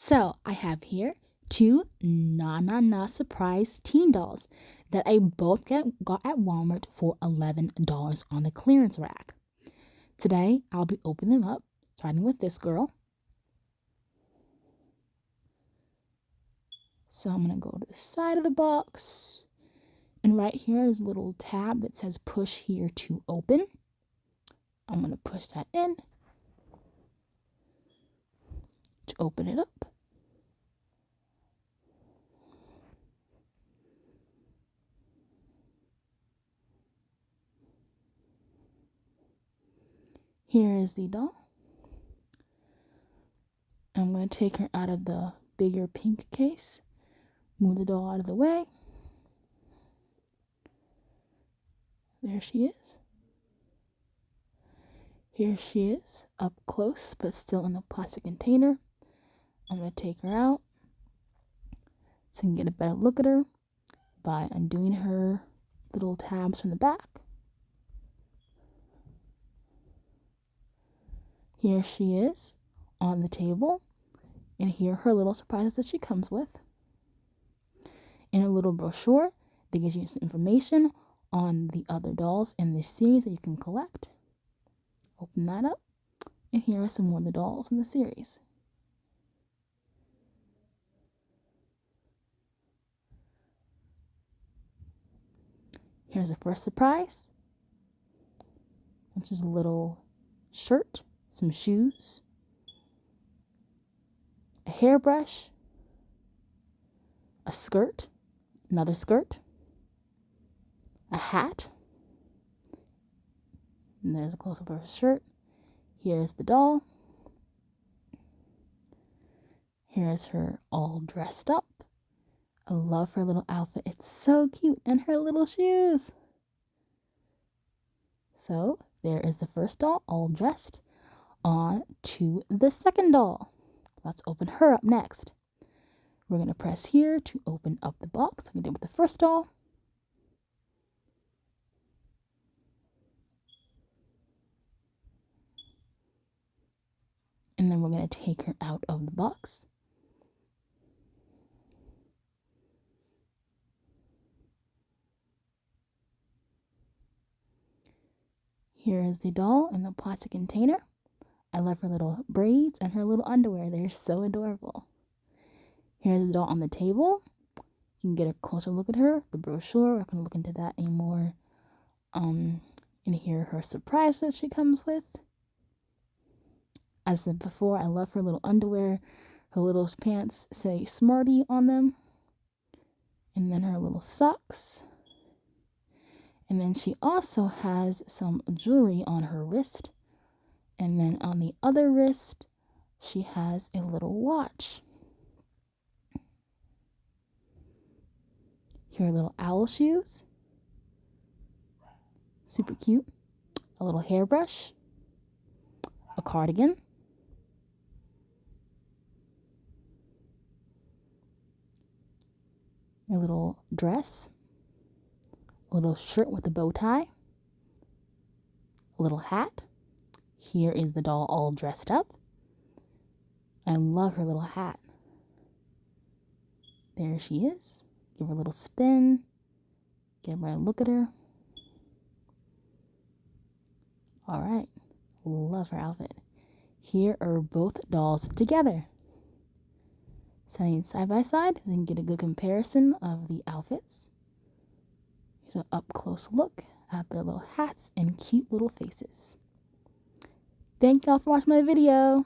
So I have here two Na Surprise teen dolls that I both got at Walmart for $11 on the clearance rack. Today I'll be opening them up, starting with this girl. So I'm going to go to the side of the box. And right here is a little tab that says push here to open. I'm going to push that in to open it up. Here is the doll. I'm going to take her out of the bigger pink case. Move the doll out of the way. There she is. Here she is, up close, but still in the plastic container. I'm going to take her out so I can get a better look at her by undoing her little tabs from the back. Here she is on the table, and here are her little surprises that she comes with. In a little brochure that gives you some information on the other dolls in this series that you can collect. Open that up, and here are some more of the dolls in the series. Here's the first surprise, which is a little shirt, some shoes, a hairbrush, a skirt, another skirt, a hat, and there's a close-up of her shirt. Here's the doll. Here's her all dressed up. I love her little outfit. It's so cute. And her little shoes. So there is the first doll all dressed. On to the second doll. Let's open her up next. We're going to press here to open up the box like we did with the first doll. And then we're going to take her out of the box. Here is the doll in the plastic container. I love her little braids and her little underwear. They're so adorable. Here's the doll on the table. You can get a closer look at her. The brochure, we're not going to look into that anymore. And here are her surprise that she comes with. As I said before, I love her little underwear. Her little pants say Smarty on them. And then her little socks. And then she also has some jewelry on her wrist. And then on the other wrist, she has a little watch. Here are little owl shoes. Super cute. A little hairbrush. A cardigan. A little dress. A little shirt with a bow tie. A little hat. Here is the doll all dressed up. I love her little hat. There she is. Give her a little spin. Get a better look at her. All right. Love her outfit. Here are both dolls together. Standing side by side so you can get a good comparison of the outfits. Here's an up-close look at their little hats and cute little faces. Thank y'all for watching my video.